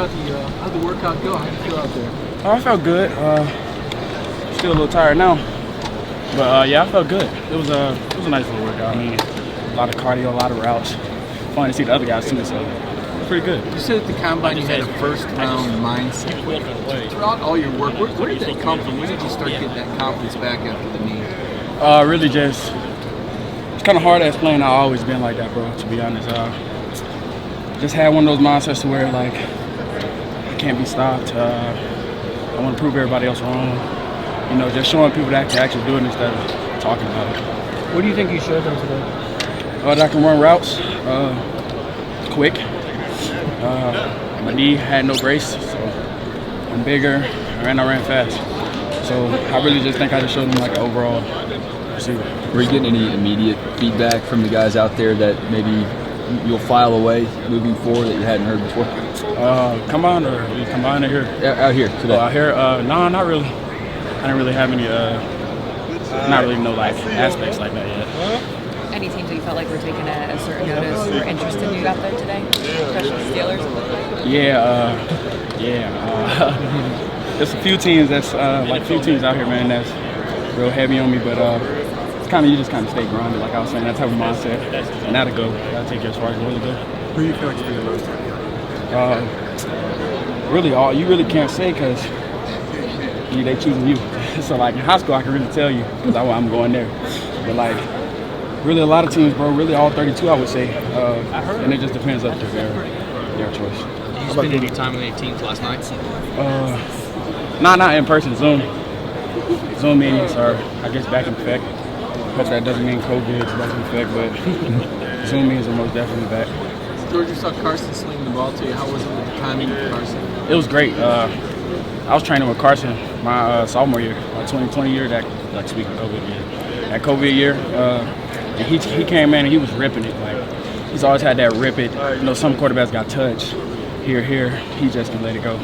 How'd the workout go? How'd you feel out there? Oh, I felt good. Still a little tired now, but yeah, I felt good. It was a nice little workout. I mean, a lot of cardio, a lot of routes. Fun to see the other guys too, so it's pretty good. You said at the combine you had a first-round mindset. Throughout all your work, where did that come from? When did you start getting that confidence back after the knee? Really just, it's kind of hard to explain. I've always been like that, bro, to be honest. Just had one of those mindsets to where, like, I can't be stopped. I want to prove everybody else wrong. You know, just showing people that I can actually do it instead of talking about it. What do you think you showed them today? That I can run routes quick. My knee had no brace, so I'm bigger, and I ran fast. So I really just think I just showed them like an overall receiver. Were you getting any immediate feedback from the guys out there that maybe you'll file away moving forward that you hadn't heard before? Combine or here? Out here today. Out here? No, not really. I didn't really have any, not really no like aspects like that yet. Any teams that you felt like were taking a certain notice or interest in you out there today, especially Steelers? There's a few teams that's like few teams out here, man, that's real heavy on me, but it's kind of you just kind of stay grounded, like I was saying, that type of mindset, and that'll take you as far as you want to go. Who do you feel like is the most? Really, all you really can't say because they choosing you. So like in high school, I can really tell you because I'm going there, but like. Really, a lot of teams, bro. Really, all 32, I would say, and it just depends up to their choice. Did you spend any time with any teams last night? Not in person. Zoom meetings are, I guess, back in effect. Hope that doesn't mean COVID is back in effect, but Zoom meetings are most definitely back. George, you saw Carson sling the ball to you. How was it with the timing with Carson? It was great. I was training with Carson my sophomore year, my 2020 year. That speaking of COVID year, that COVID year. And he came in and he was ripping it. Like he's always had that rip it. You know, some quarterbacks got touched here. He just can let it go.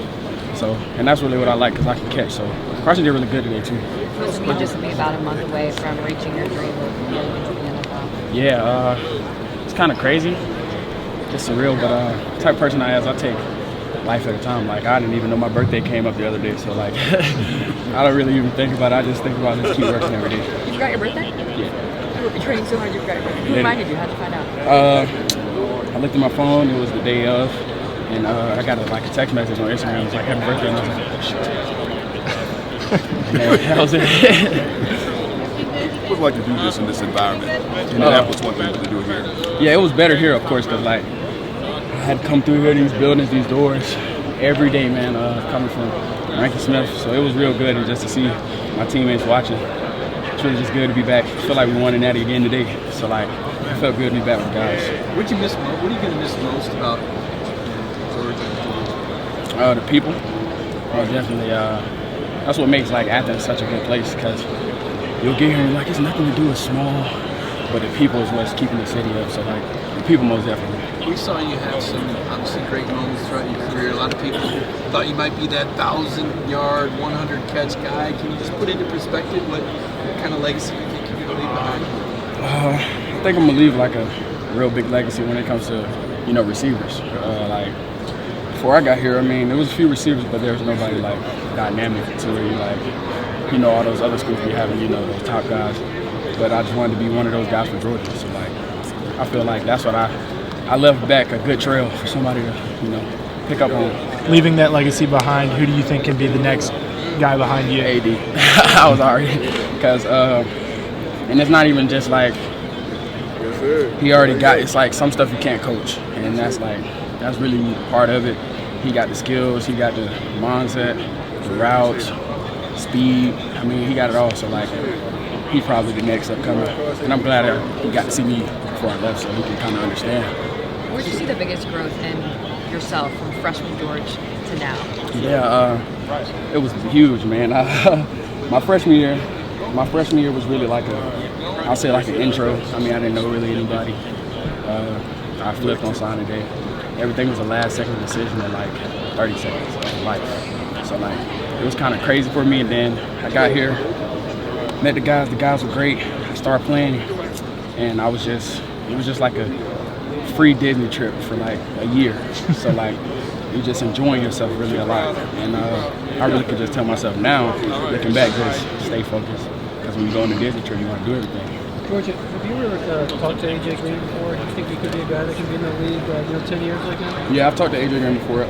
So, and that's really what I like because I can catch. So Carson did really good today too. What does it mean just to be about a month away from reaching your dream of getting into the NFL? Yeah, it's kind of crazy, just surreal. But the type of person I am, I take life at a time. Like I didn't even know my birthday came up the other day. So like I don't really even think about it. I just think about it. Just keep working every day. You forgot your birthday? Yeah. You were training so hard you forgot your birthday. Who reminded you? How'd you find out? I looked at my phone. It was the day of, and I got a text message on Instagram. It was like, "Happy birthday!" And I was like, "Oh shit!" And that was it. What was it like to do this in this environment? That was one thing to do here. Yeah, it was better here, of course, because like I had to come through here, these buildings, these doors, every day, man. Coming from Rankin Smith, so it was real good, and just to see my teammates watching. It's really just good to be back. I feel like we won in that again today. So like, it felt good to be back with guys. What you miss? What are you gonna miss most about Georgia? The people. Definitely. That's what makes like Athens such a good place because you'll get here and like it's nothing to do with small, but the people is what's keeping the city up. So like, the people most definitely. We saw you have some obviously great moments throughout your career. A lot of people thought you might be that 1,000-yard, 100-catch guy. Can you just put into perspective what kind of legacy you think you're going to leave behind? I think I'm going to leave like a real big legacy when it comes to, receivers. Like, before I got here, I mean, there was a few receivers, but there was nobody like dynamic to where you like, all those other schools be having, those top guys. But I just wanted to be one of those guys for Georgia. So like, I feel like that's what I left back a good trail for somebody to, pick up on. Leaving that legacy behind, who do you think can be the next guy behind you? AD. I was already, because, and it's not even just like, he already got, it's like some stuff you can't coach. And that's really part of it. He got the skills, he got the mindset, the routes, speed. I mean, he got it all. So like, he's probably the next upcomer. And I'm glad he got to see me before I left so he can kind of understand. Where did you see the biggest growth in yourself from freshman George to now? Yeah, it was huge, man. My freshman year was really like I'll say like an intro. I mean, I didn't know really anybody. I flipped on signing day. Everything was a last-second decision in like 30 seconds of life. So like, it was kind of crazy for me. And then I got here, met the guys. The guys were great. I started playing, and it was just like a free Disney trip for like a year. So like, it you're just enjoying yourself really a lot. And I really could just tell myself now, looking back, just stay focused. Because when you go on the Disney trip, you want to do everything. George, have you ever talked to AJ Green before? Do you think he could be a guy that can be in the league, 10 years like that? Yeah, I've talked to AJ Green before.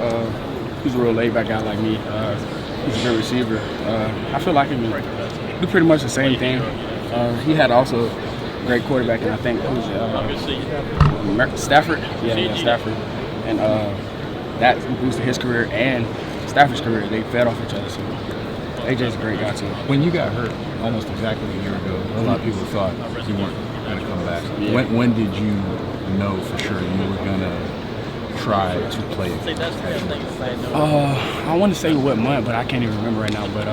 He's a real laid-back guy like me. He's a good receiver. I feel like he can do pretty much the same thing. He had also a great quarterback, and I think who's Stafford. Yeah, Stafford. And that boosted his career and Stafford's career. They fed off each other. So AJ's a great guy too. When you got hurt almost exactly a year ago, a lot of people thought you weren't going to come back. Yeah. When did you know for sure you were going to try to play? I want to say what month, but I can't even remember right now. But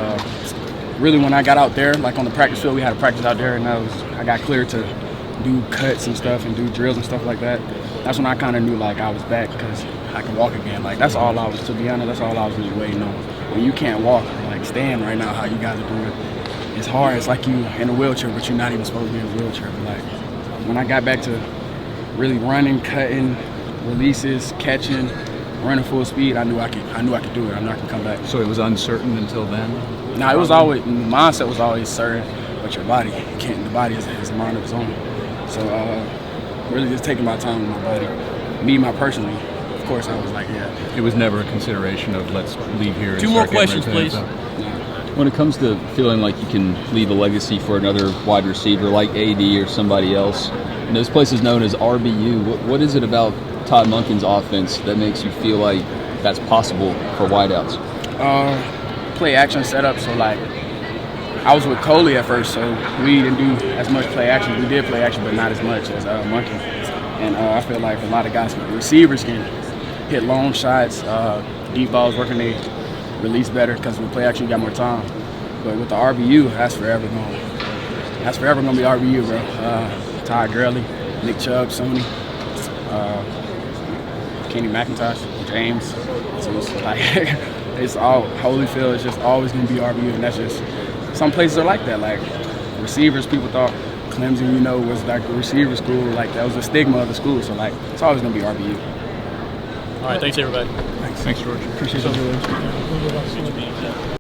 really, when I got out there, like on the practice field, we had a practice out there, and I got cleared to do cuts and stuff and do drills and stuff like that. That's when I kind of knew like I was back because I can walk again. Like that's all I was, to be honest, that's all I was really waiting on. When you can't walk, like stand right now, how you guys are doing, it's hard. It's like you in a wheelchair, but you're not even supposed to be in a wheelchair. But like when I got back to really running, cutting, releases, catching, running full speed, I knew I could do it. I knew I could come back. So it was uncertain until then? No, it was always, the mindset was always certain, but your body, you can't, the body is a mind of its own. So really just taking my time with my body. Me, personally, of course, I was like, yeah. It was never a consideration of let's leave here. Two more questions, please. When it comes to feeling like you can leave a legacy for another wide receiver like AD or somebody else, and this place is known as RBU. What is it about Todd Monken's offense that makes you feel like that's possible for wideouts? Play action setup. So like, I was with Coley at first, so we didn't do as much play action. We did play action, but not as much as Monken. And I feel like a lot of guys, receivers can hit long shots, deep balls, working they release better because with play action you got more time. But with the RBU, that's forever going to be RBU, bro. Todd Gurley, Nick Chubb, Sony, Kenny McIntosh, James. So it's like it's all Holyfield. It's just always going to be RBU, and that's just some places are like that. Like receivers, people thought Clemson, was like a receiver school. Like that was the stigma of the school. So like it's always going to be RBU. All right, thanks everybody. Thanks, George. Appreciate you.